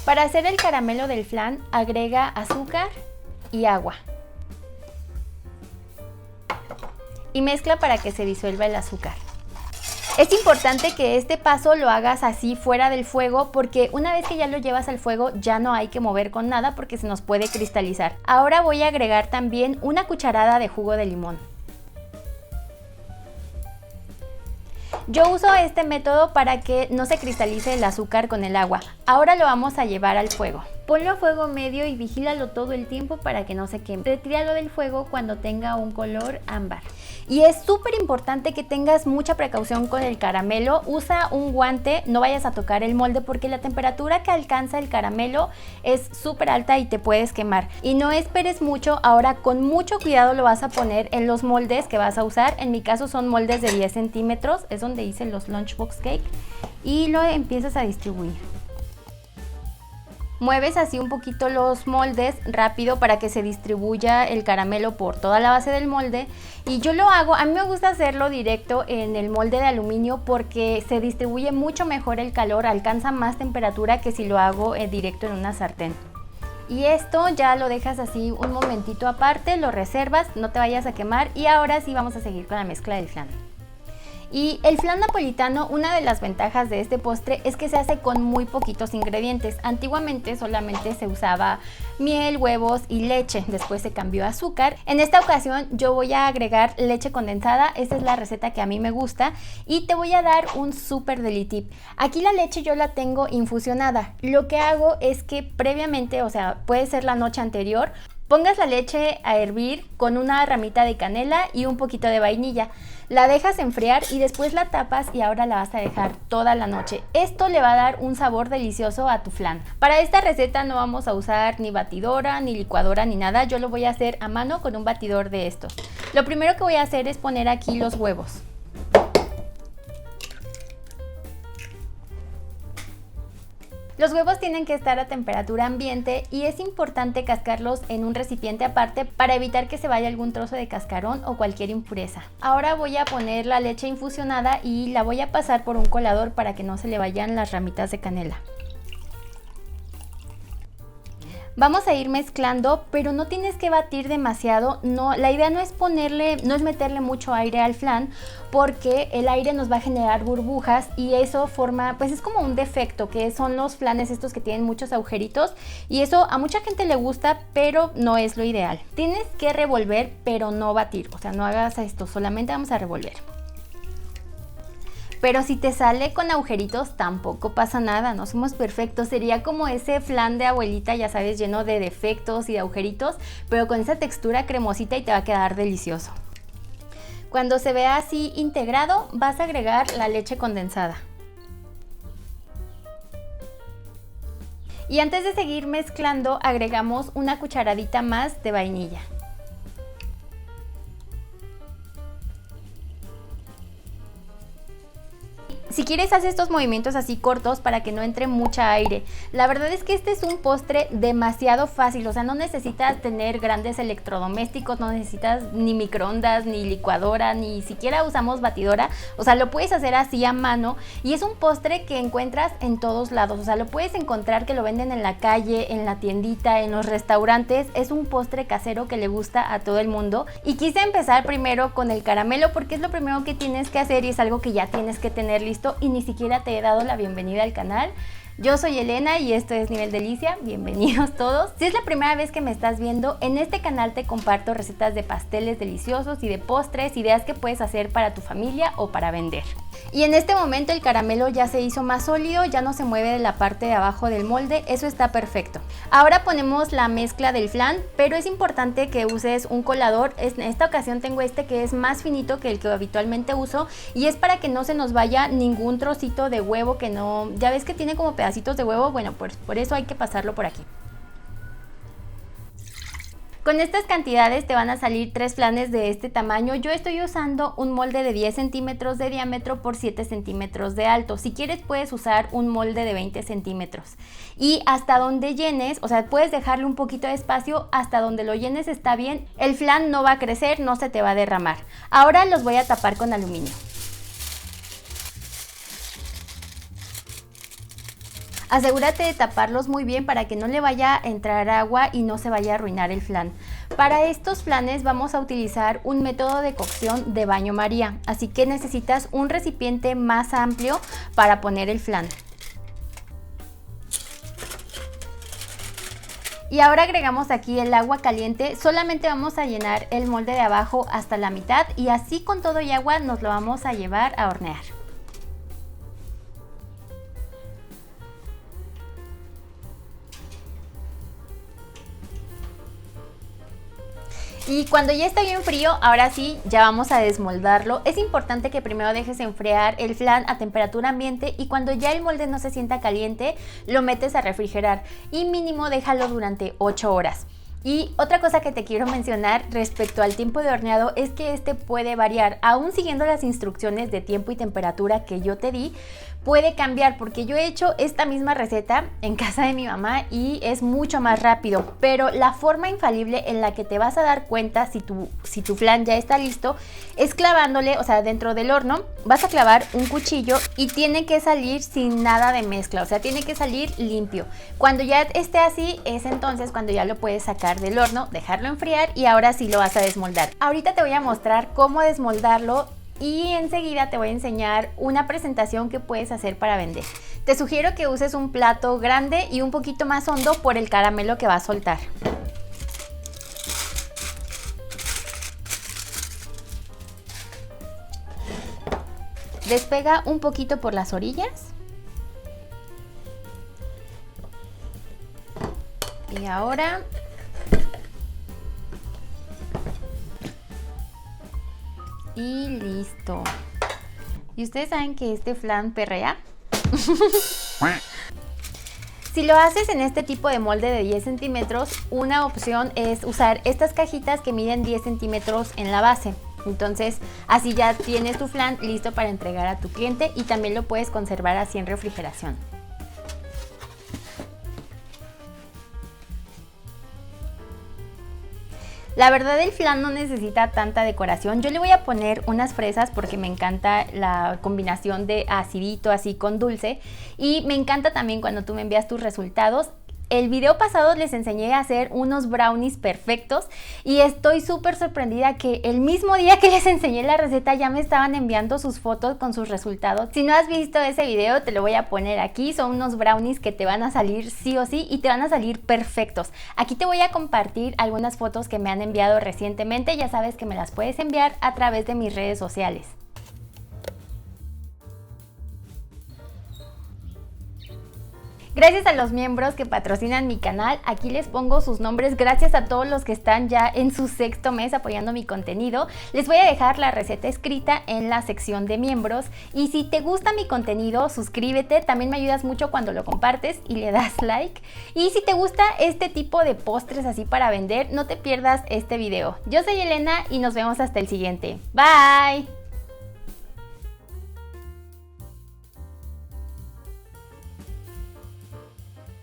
Para hacer el caramelo del flan, agrega azúcar y agua. Y mezcla para que se disuelva el azúcar. Es importante que este paso lo hagas así fuera del fuego porque una vez que ya lo llevas al fuego ya no hay que mover con nada porque se nos puede cristalizar. Ahora voy a agregar también una cucharada de jugo de limón. Yo uso este método para que no se cristalice el azúcar con el agua. Ahora lo vamos a llevar al fuego. Ponlo a fuego medio y vigílalo todo el tiempo para que no se queme. Retíralo del fuego cuando tenga un color ámbar. Y es súper importante que tengas mucha precaución con el caramelo. Usa un guante, no vayas a tocar el molde porque la temperatura que alcanza el caramelo es súper alta y te puedes quemar. Y no esperes mucho, ahora con mucho cuidado lo vas a poner en los moldes que vas a usar. En mi caso son moldes de 10 centímetros, es donde hice los Lunchbox Cake. Y lo empiezas a distribuir. Mueves así un poquito los moldes rápido para que se distribuya el caramelo por toda la base del molde. Y yo lo hago, a mí me gusta hacerlo directo en el molde de aluminio porque se distribuye mucho mejor el calor, alcanza más temperatura que si lo hago directo en una sartén. Y esto ya lo dejas así un momentito aparte, lo reservas, no te vayas a quemar y ahora sí vamos a seguir con la mezcla del flan. Y el flan napolitano, una de las ventajas de este postre es que se hace con muy poquitos ingredientes. Antiguamente solamente se usaba miel, huevos y leche, después se cambió a azúcar. En esta ocasión yo voy a agregar leche condensada, esta es la receta que a mí me gusta y te voy a dar un súper deli tip. Aquí la leche yo la tengo infusionada. Lo que hago es que previamente, o sea, puede ser la noche anterior, pongas la leche a hervir con una ramita de canela y un poquito de vainilla. La dejas enfriar y después la tapas y ahora la vas a dejar toda la noche. Esto le va a dar un sabor delicioso a tu flan. Para esta receta no vamos a usar ni batidora, ni licuadora, ni nada. Yo lo voy a hacer a mano con un batidor de estos. Lo primero que voy a hacer es poner aquí los huevos. Los huevos tienen que estar a temperatura ambiente y es importante cascarlos en un recipiente aparte para evitar que se vaya algún trozo de cascarón o cualquier impureza. Ahora voy a poner la leche infusionada y la voy a pasar por un colador para que no se le vayan las ramitas de canela. Vamos a ir mezclando, pero no tienes que batir demasiado. No, la idea no es meterle mucho aire al flan, porque el aire nos va a generar burbujas y eso forma, pues es como un defecto, que son los flanes estos que tienen muchos agujeritos y eso a mucha gente le gusta, pero no es lo ideal. Tienes que revolver, pero no batir, o sea, no hagas esto, solamente vamos a revolver. Pero si te sale con agujeritos tampoco pasa nada, no somos perfectos. Sería como ese flan de abuelita, ya sabes, lleno de defectos y de agujeritos, pero con esa textura cremosita y te va a quedar delicioso. Cuando se vea así integrado, vas a agregar la leche condensada. Y antes de seguir mezclando, agregamos una cucharadita más de vainilla. Si quieres, haz estos movimientos así cortos para que no entre mucha aire. La verdad es que este es un postre demasiado fácil, o sea, no necesitas tener grandes electrodomésticos, no necesitas ni microondas, ni licuadora, ni siquiera usamos batidora. O sea, lo puedes hacer así a mano y es un postre que encuentras en todos lados. O sea, lo puedes encontrar que lo venden en la calle, en la tiendita, en los restaurantes. Es un postre casero que le gusta a todo el mundo. Y quise empezar primero con el caramelo porque es lo primero que tienes que hacer y es algo que ya tienes que tener listo. Y ni siquiera te he dado la bienvenida al canal. Yo soy Elena y esto es Nivel Delicia, bienvenidos todos. Si es la primera vez que me estás viendo, en este canal te comparto recetas de pasteles deliciosos y de postres, ideas que puedes hacer para tu familia o para vender. Y en este momento el caramelo ya se hizo más sólido, ya no se mueve de la parte de abajo del molde, eso está perfecto. Ahora ponemos la mezcla del flan, pero es importante que uses un colador. En esta ocasión tengo este que es más finito que el que habitualmente uso y es para que no se nos vaya ningún trocito de huevo que no, ya ves que tiene como pedacitos de huevo, bueno, pues por eso hay que pasarlo por aquí. Con estas cantidades te van a salir 3 flanes de este tamaño. Yo estoy usando un molde de 10 centímetros de diámetro por 7 centímetros de alto. Si quieres puedes usar un molde de 20 centímetros. Y hasta donde llenes, o sea, puedes dejarle un poquito de espacio, hasta donde lo llenes está bien. El flan no va a crecer, no se te va a derramar. Ahora los voy a tapar con aluminio. Asegúrate de taparlos muy bien para que no le vaya a entrar agua y no se vaya a arruinar el flan. Para estos flanes vamos a utilizar un método de cocción de baño María, así que necesitas un recipiente más amplio para poner el flan. Y ahora agregamos aquí el agua caliente, solamente vamos a llenar el molde de abajo hasta la mitad y así con todo y agua nos lo vamos a llevar a hornear. Y cuando ya está bien frío, ahora sí, ya vamos a desmoldarlo. Es importante que primero dejes enfriar el flan a temperatura ambiente y cuando ya el molde no se sienta caliente, lo metes a refrigerar y mínimo déjalo durante 8 horas. Y otra cosa que te quiero mencionar respecto al tiempo de horneado es que este puede variar, aún siguiendo las instrucciones de tiempo y temperatura que yo te di, puede cambiar porque yo he hecho esta misma receta en casa de mi mamá y es mucho más rápido, pero la forma infalible en la que te vas a dar cuenta si tu flan ya está listo es clavándole, o sea, dentro del horno vas a clavar un cuchillo y tiene que salir sin nada de mezcla, o sea, tiene que salir limpio. Cuando ya esté así es entonces cuando ya lo puedes sacar del horno, dejarlo enfriar y ahora sí lo vas a desmoldar. Ahorita te voy a mostrar cómo desmoldarlo y enseguida te voy a enseñar una presentación que puedes hacer para vender. Te sugiero que uses un plato grande y un poquito más hondo por el caramelo que va a soltar. Despega un poquito por las orillas. Y ahora y listo. ¿Y ustedes saben que este flan perrea? Si lo haces en este tipo de molde de 10 centímetros, una opción es usar estas cajitas que miden 10 centímetros en la base. Entonces, así ya tienes tu flan listo para entregar a tu cliente y también lo puedes conservar así en refrigeración. La verdad el flan no necesita tanta decoración. Yo le voy a poner unas fresas porque me encanta la combinación de acidito así con dulce. Y me encanta también cuando tú me envías tus resultados. El video pasado les enseñé a hacer unos brownies perfectos y estoy súper sorprendida que el mismo día que les enseñé la receta ya me estaban enviando sus fotos con sus resultados. Si no has visto ese video te lo voy a poner aquí, son unos brownies que te van a salir sí o sí y te van a salir perfectos. Aquí te voy a compartir algunas fotos que me han enviado recientemente, ya sabes que me las puedes enviar a través de mis redes sociales. Gracias a los miembros que patrocinan mi canal, aquí les pongo sus nombres, gracias a todos los que están ya en su 6º mes apoyando mi contenido. Les voy a dejar la receta escrita en la sección de miembros y si te gusta mi contenido, suscríbete, también me ayudas mucho cuando lo compartes y le das like. Y si te gusta este tipo de postres así para vender, no te pierdas este video. Yo soy Elena y nos vemos hasta el siguiente. Bye.